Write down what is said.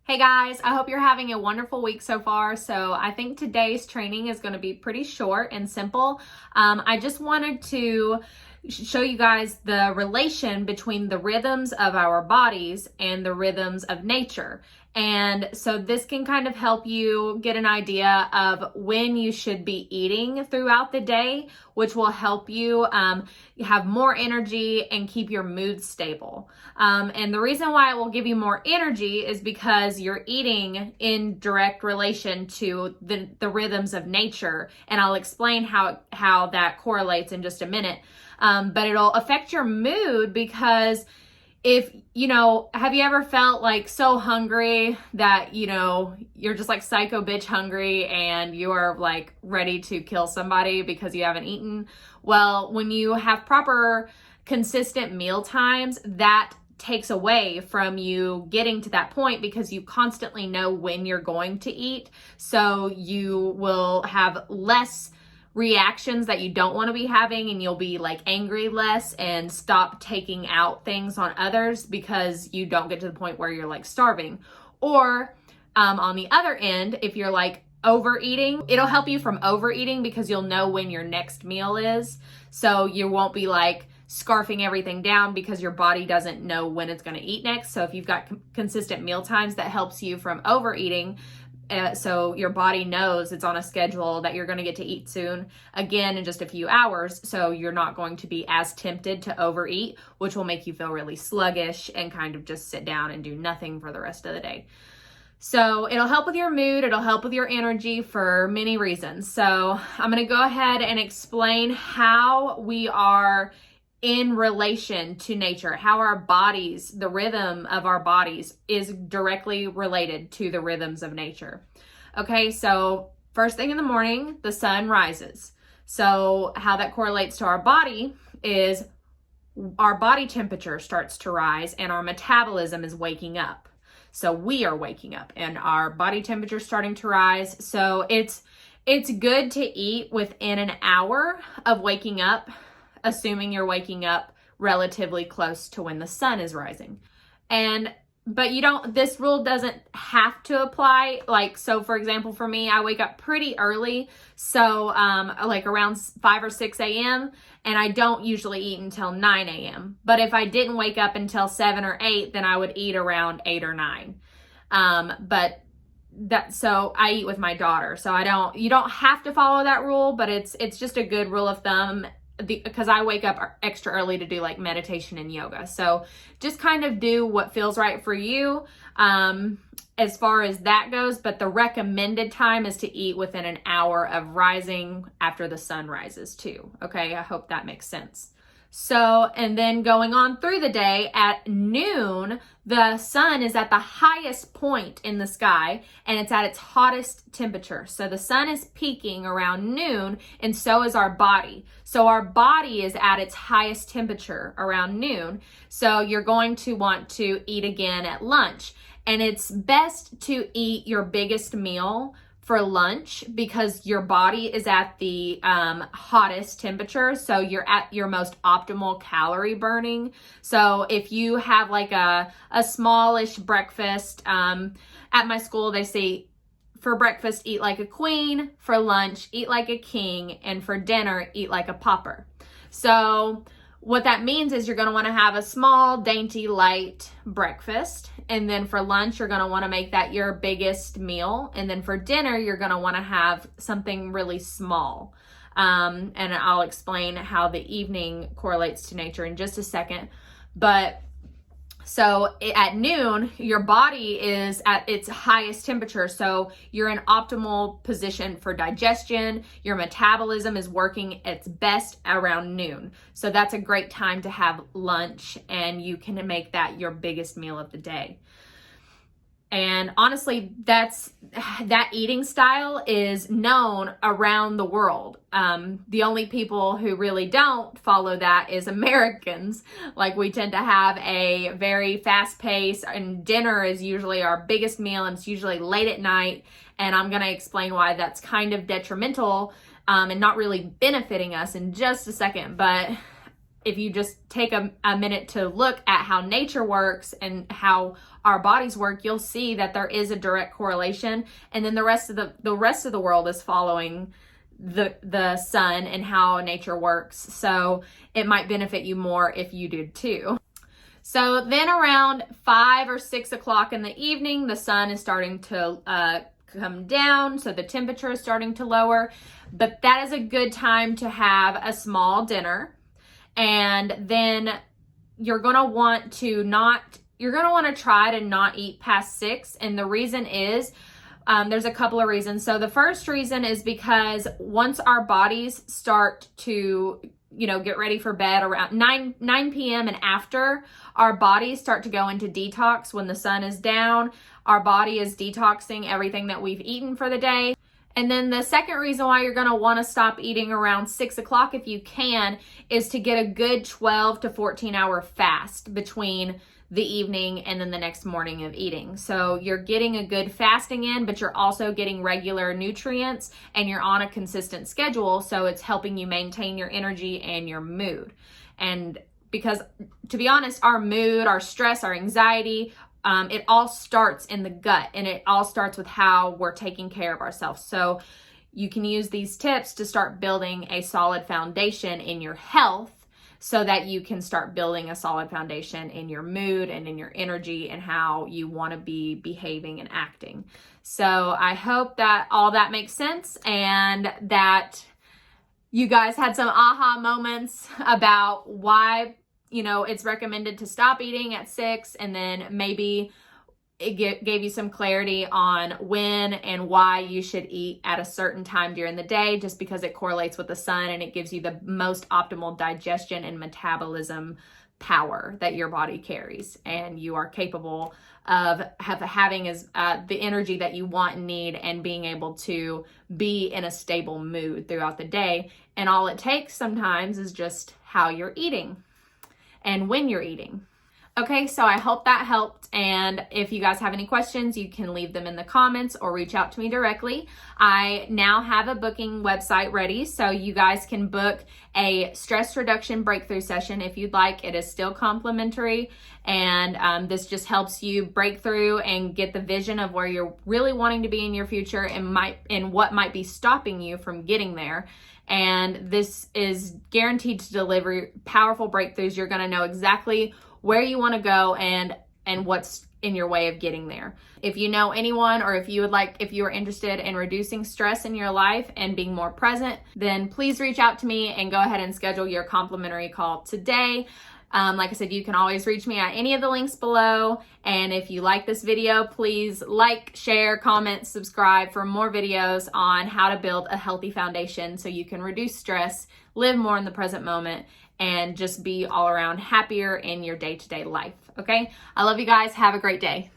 Hey guys, I hope you're having a wonderful week so far. So I think today's training is going to be pretty short and simple. I just wanted to show you guys the relation between the rhythms of our bodies and the rhythms of nature. And so this can kind of help you get an idea of when you should be eating throughout the day, which will help you have more energy and keep your mood stable. And the reason why it will give you more energy is because you're eating in direct relation to the rhythms of nature. And I'll explain how that correlates in just a minute. But it'll affect your mood because have you ever felt like so hungry that, you're just like psycho bitch hungry and you are like ready to kill somebody because you haven't eaten? Well, when you have proper consistent meal times, that takes away from you getting to that point because you constantly know when you're going to eat. So you will have less reactions that you don't want to be having, and you'll be like angry less and stop taking out things on others because you don't get to the point where you're like starving. Or on the other end, if you're like overeating, it'll help you from overeating because you'll know when your next meal is. So you won't be like scarfing everything down because your body doesn't know when it's going to eat next. So if you've got consistent meal times, that helps you from overeating. So your body knows it's on a schedule that you're going to get to eat soon, again in just a few hours. So you're not going to be as tempted to overeat, which will make you feel really sluggish and kind of just sit down and do nothing for the rest of the day. So it'll help with your mood. It'll help with your energy for many reasons. So I'm going to go ahead and explain how we are in relation to nature, how our bodies, the rhythm of our bodies is directly related to the rhythms of nature. Okay, so first thing in the morning, the sun rises. So how that correlates to our body is our body temperature starts to rise and our metabolism is waking up. So we are waking up and our body temperature is starting to rise. So it's good to eat within an hour of waking up, assuming you're waking up relatively close to when the sun is rising. But this rule doesn't have to apply. So for example, for me, I wake up pretty early. So like around 5 or 6 a.m. and I don't usually eat until 9 a.m. But if I didn't wake up until 7 or 8, then I would eat around 8 or 9. So I eat with my daughter. So you don't have to follow that rule, but it's just a good rule of thumb because I wake up extra early to do like meditation and yoga. So just kind of do what feels right for you as far as that goes. But the recommended time is to eat within an hour of rising after the sun rises too. Okay, I hope that makes sense. So, and then going on through the day at noon, the sun is at the highest point in the sky and it's at its hottest temperature. So the sun is peaking around noon and so is our body. So our body is at its highest temperature around noon. So you're going to want to eat again at lunch. And it's best to eat your biggest meal for lunch because your body is at the hottest temperature. So you're at your most optimal calorie burning. So if you have like a smallish breakfast, at my school, they say for breakfast, eat like a queen, for lunch, eat like a king, and for dinner, eat like a pauper. So what that means is you're going to want to have a small, dainty, light breakfast. And then for lunch, you're going to want to make that your biggest meal. And then for dinner, you're going to want to have something really small. And I'll explain how the evening correlates to nature in just a second. But so at noon, your body is at its highest temperature. So you're in optimal position for digestion. Your metabolism is working its best around noon. So that's a great time to have lunch and you can make that your biggest meal of the day. And honestly, that eating style is known around the world. The only people who really don't follow that is Americans. Like we tend to have a very fast pace and dinner is usually our biggest meal and it's usually late at night. And I'm going to explain why that's kind of detrimental and not really benefiting us in just a second. But if you just take a minute to look at how nature works and how our bodies work, you'll see that there is a direct correlation. And then the rest of the world is following the sun and how nature works. So it might benefit you more if you do too. So then around 5 or 6 o'clock in the evening, the sun is starting to come down. So the temperature is starting to lower, but that is a good time to have a small dinner. And then you're going to want to try to not eat past 6. And the reason is, there's a couple of reasons. So the first reason is because once our bodies start to, get ready for bed around 9 p.m. and after, our bodies start to go into detox. When the sun is down, our body is detoxing everything that we've eaten for the day. And then the second reason why you're going to want to stop eating around 6 o'clock if you can is to get a good 12 to 14 hour fast between the evening and then the next morning of eating. So you're getting a good fasting in, but you're also getting regular nutrients and you're on a consistent schedule. So it's helping you maintain your energy and your mood. And because, to be honest, our mood, our stress, our anxiety, it all starts in the gut, and it all starts with how we're taking care of ourselves. So you can use these tips to start building a solid foundation in your health so that you can start building a solid foundation in your mood and in your energy and how you want to be behaving and acting. So I hope that all that makes sense and that you guys had some aha moments about why it's recommended to stop eating at 6, and then maybe it gave you some clarity on when and why you should eat at a certain time during the day, just because it correlates with the sun and it gives you the most optimal digestion and metabolism power that your body carries, and you are capable of having the energy that you want and need, and being able to be in a stable mood throughout the day. And all it takes sometimes is just how you're eating and when you're eating. Okay, so I hope that helped. And if you guys have any questions, you can leave them in the comments or reach out to me directly. I now have a booking website ready, so you guys can book a stress reduction breakthrough session if you'd like. It is still complimentary, and this just helps you break through and get the vision of where you're really wanting to be in your future and what might be stopping you from getting there. And this is guaranteed to deliver powerful breakthroughs. You're going to know exactly where you want to go and what's in your way of getting there. If you know anyone, or if you are interested in reducing stress in your life and being more present, then please reach out to me and go ahead and schedule your complimentary call today. Like I said, you can always reach me at any of the links below. And if you like this video, please like, share, comment, subscribe for more videos on how to build a healthy foundation so you can reduce stress, live more in the present moment, and just be all around happier in your day-to-day life. Okay? I love you guys. Have a great day.